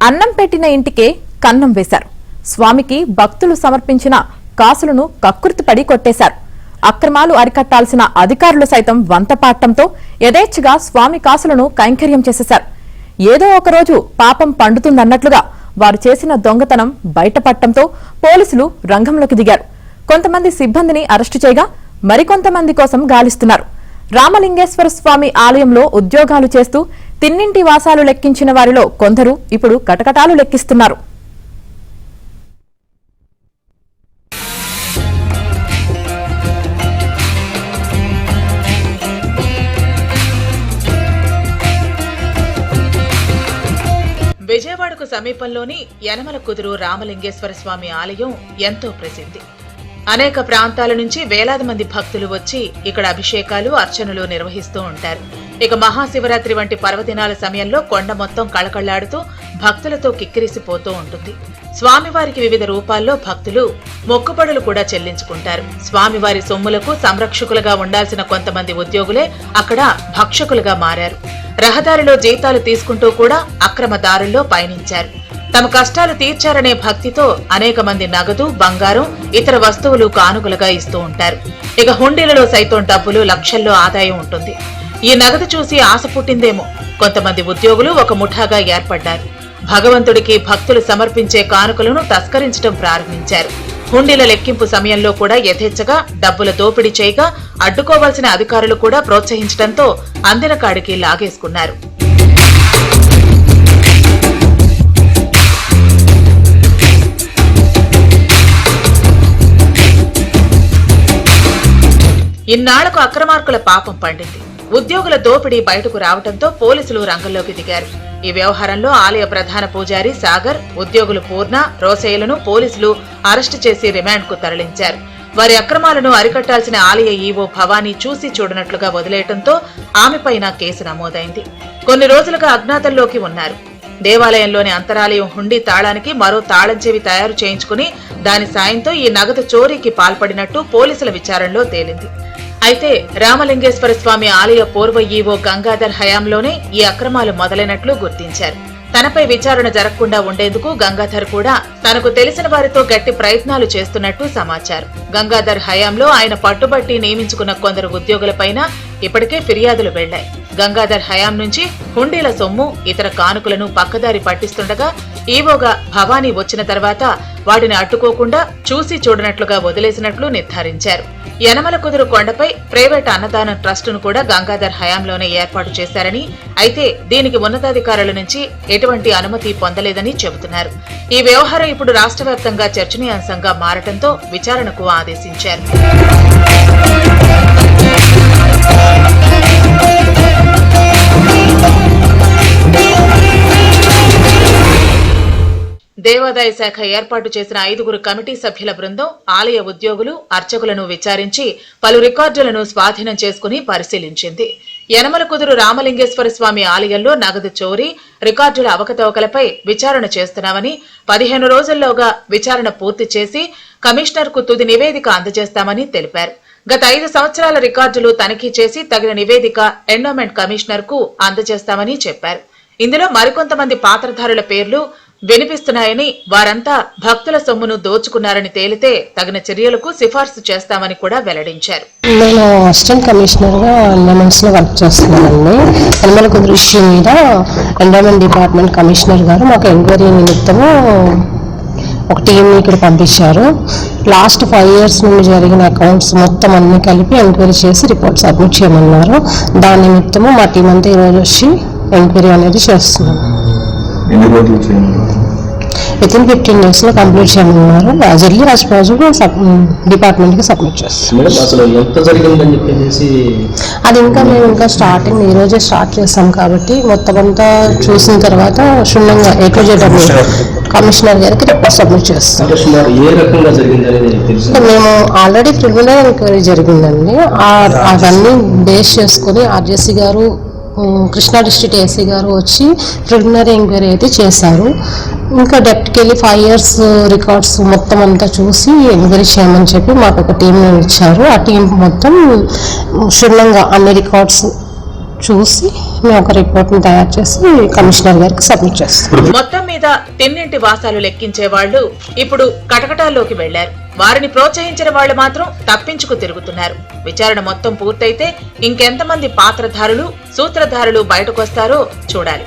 అన్నం పెట్టిన ఇంటికే కన్నం వేశారు. స్వామికి భక్తులు సమర్పించిన కాసులను కక్కుర్తిపడి కొట్టేశారు. అక్రమాలు అరికట్టాల్సిన అధికారులు సైతం వంతపాట్టంతో యథేచ్ఛగా స్వామి కాసులను కైంకర్యం చేసేశారు. ఏదో ఒకరోజు పాపం పండుతుందన్నట్లుగా వారు చేసిన దొంగతనం బయటపడటంతో పోలీసులు రంగంలోకి దిగారు. కొంతమంది సిబ్బందిని అరెస్టు చేయగా మరికొంతమంది కోసం గాలిస్తున్నారు. రామలింగేశ్వర స్వామి ఆలయంలో ఉద్యోగాలు చేస్తూ తిన్నింటి వాసాలు లెక్కించిన వారిలో కొందరు ఇప్పుడు కటకటాలు లెక్కిస్తున్నారు. విజయవాడకు సమీపంలోని యనమల కుదురు రామలింగేశ్వర స్వామి ఆలయం ఎంతో ప్రసిద్ధి. అనేక ప్రాంతాల నుంచి వేలాది మంది భక్తులు వచ్చి ఇక్కడ అభిషేకాలు, అర్చనలు నిర్వహిస్తూ ఉంటారు. ఇక మహాశివరాత్రి వంటి పర్వదినాల సమయంలో కొండ మొత్తం కళకళ్లాడుతూ భక్తులతో కిక్కిరిసిపోతూ ఉంటుంది. స్వామివారికి వివిధ రూపాల్లో భక్తులు మొక్కుబడులు కూడా చెల్లించుకుంటారు. స్వామివారి సొమ్ములకు సంరక్షకులుగా ఉండాల్సిన కొంతమంది ఉద్యోగులే అక్కడ భక్షకులుగా మారారు. రహదారిలో జీతాలు తీసుకుంటూ కూడా అక్రమ దారుల్లో పయనించారు. తమ కష్టాలు తీర్చారనే భక్తితో అనేక మంది నగదు, బంగారం, ఇతర వస్తువులు కానుకలుగా ఇస్తూ ఉంటారు. ఇక హుండీలలో సైతం డబ్బులు లక్షల్లో ఆదాయం ఉంటుంది. ఈ నగదు చూసి ఆశ పుట్టిందేమో కొంతమంది ఉద్యోగులు ఒక ముఠాగా ఏర్పడ్డారు. భగవంతుడికి భక్తులు సమర్పించే కానుకలను తస్కరించడం ప్రారంభించారు. హుండీల లెక్కింపు సమయంలో కూడా యథేచ్ఛగా డబ్బుల దోపిడీ చేయగా అడ్డుకోవాల్సిన అధికారులు కూడా ప్రోత్సహించడంతో అందిన కాడికి లాగేసుకున్నారు. ఇన్నాళ్లకు అక్రమార్కుల పాపం పండింది. ఉద్యోగుల దోపిడీ బయటకు రావడంతో పోలీసులు రంగంలోకి దిగారు. ఈ వ్యవహారంలో ఆలయ ప్రధాన పూజారి సాగర్, ఉద్యోగులు పూర్ణ, రోసయ్యలను పోలీసులు అరెస్టు చేసి రిమాండ్కు తరలించారు. వారి అక్రమాలను అరికట్టాల్సిన ఆలయ ఈవో భవానీ చూసి చూడనట్లుగా వదిలేయడంతో ఆమెపైన కేసు నమోదైంది. కొన్ని రోజులుగా అజ్ఞాతంలోకి ఉన్నారు. దేవాలయంలోని అంతరాలయం హుండీ తాళానికి మరో తాళం చెవి తయారు చేయించుకుని దాని సాయంతో ఈ నగదు చోరీకి పాల్పడినట్టు పోలీసుల విచారణలో తేలింది. అయితే రామలింగేశ్వర స్వామి ఆలయ పూర్వ ఈవో గంగాధర్ హయాంలోనే ఈ అక్రమాలు మొదలైనట్లు గుర్తించారు. తనపై విచారణ జరగకుండా ఉండేందుకు గంగాధర్ కూడా తనకు తెలిసిన వారితో గట్టి ప్రయత్నాలు చేస్తున్నట్టు సమాచారం. గంగాధర్ హయాంలో ఆయన పట్టుబట్టి నియమించుకున్న కొందరు ఉద్యోగులపైన ఇప్పటికే ఫిర్యాదులు వెళ్లాయి. గంగాధర్ హయాం నుంచి హుండీల సొమ్ము, ఇతర కానుకలను పక్కదారి పట్టిస్తుండగా ఈవోగా భవానీ వచ్చిన తర్వాత వాటిని అడ్డుకోకుండా చూసి చూడనట్లుగా వదిలేసినట్లు నిర్ధారించారు. యనమల కుదురు కొండపై ప్రైవేట్ అన్నదానం ట్రస్టును కూడా గంగాధర్ హయాంలోనే ఏర్పాటు చేశారని, అయితే దీనికి ఉన్నతాధికారుల నుంచి ఎటువంటి అనుమతి పొందలేదని చెబుతున్నారు. ఈ వ్యవహారం ఇప్పుడు రాష్ట్ర వ్యాప్తంగా చర్చనీయాంశంగా మారటంతో విచారణకు ఆదేశించారు. దేవాదాయ శాఖ ఏర్పాటు చేసిన 5 కమిటీ సభ్యుల బృందం ఆలయ ఉద్యోగులు, అర్చకులను విచారించి పలు రికార్డులను స్వాధీనం చేసుకుని పరిశీలించింది. యనమల కుదురు రామలింగేశ్వర స్వామి ఆలయంలో నగదు చోరీ, రికార్డుల అవకతవకలపై విచారణ చేస్తున్నామని, 15 రోజుల్లోగా విచారణ పూర్తి చేసి కమిషనర్కు తుది నివేదిక అందజేస్తామని తెలిపారు. గత 5 సంవత్సరాల రికార్డులు తనిఖీ చేసి తగిన నివేదిక ఎండోమెంట్ కమిషనర్కు అందజేస్తామని చెప్పారు. ఇందులో మరికొంతమంది పాత్రధారుల పేర్లు వినిపిస్తున్నాయని, వారంతా భక్తుల సొమ్మును దోచుకున్నారని తేలితే తగిన చర్యలకు సిఫార్సు చేస్తామని కూడా వెల్లడించారు. నేను అసిస్టెంట్ కమిషనర్ గా ఎండోమెంట్స్ లో వర్క్ చేస్తున్నానండి. యనమల కుదురు ఇష్యూ మీద ఎండోమెంట్ డిపార్ట్మెంట్ కమిషనర్ గారు మాకు ఎంక్వైరీ నిమిత్తము ఒక టీంని ఇక్కడ పంపించారు. లాస్ట్ 5 years నుండి జరిగిన అకౌంట్స్ మొత్తం అన్ని కలిపి ఎంక్వైరీ చేసి రిపోర్ట్ సబ్మిట్ చేయమన్నారు. దాని నిమిత్తము మా టీం అంతా ఈరోజు వచ్చి ఎంక్వైరీ అనేది చేస్తున్నాం. వితిన్ 15 days లో కంప్లీట్ చేయమన్నారు. As early as possible department కి సబ్మిట్ చేస్తాం. అది మేము ఇంకా స్టార్టింగ్ ఈ రోజే స్టార్ట్ చేస్తాం కాబట్టి మొత్తం అంతా చూసిన తర్వాత క్షుణ్ణంగా కమిషనర్ గారికి రిపోర్ట్ సబ్మిట్ చేస్తాం. మేము ఆల్రెడీ ప్రిలిమినరీ ఎంక్వైరీ జరిగిందండి. అవన్నీ బేస్ చేసుకుని ఆర్జేసీ గారు, కృష్ణా డిస్ట్రిక్ట్ ఏసీ గారు వచ్చి ప్రిలిమినరీ ఎంక్వైరీ అయితే చేశారు. ఇంకా డెప్ట్కి వెళ్ళి 5 years రికార్డ్స్ మొత్తం అంతా చూసి ఎంక్వైరీ చేయమని చెప్పి మాకు ఒక టీంని ఇచ్చారు. ఆ టీం మొత్తం క్షుణ్ణంగా అన్ని రికార్డ్స్ చూసి మేము ఒక రిపోర్ట్ని తయారు చేసి కమిషనర్ గారికి సబ్మిట్ చేస్తాం. మొత్తం మీద తిన్నింటి వాసాలు లెక్కించే వాళ్లు ఇప్పుడు కటకటాల్లోకి వెళ్లారు. వారిని ప్రోత్సహించిన వాళ్లు మాత్రం తప్పించుకు తిరుగుతున్నారు. విచారణ మొత్తం పూర్తయితే ఇంకెంతమంది పాత్రధారులు, సూత్రధారులు బయటకొస్తారో చూడాలి.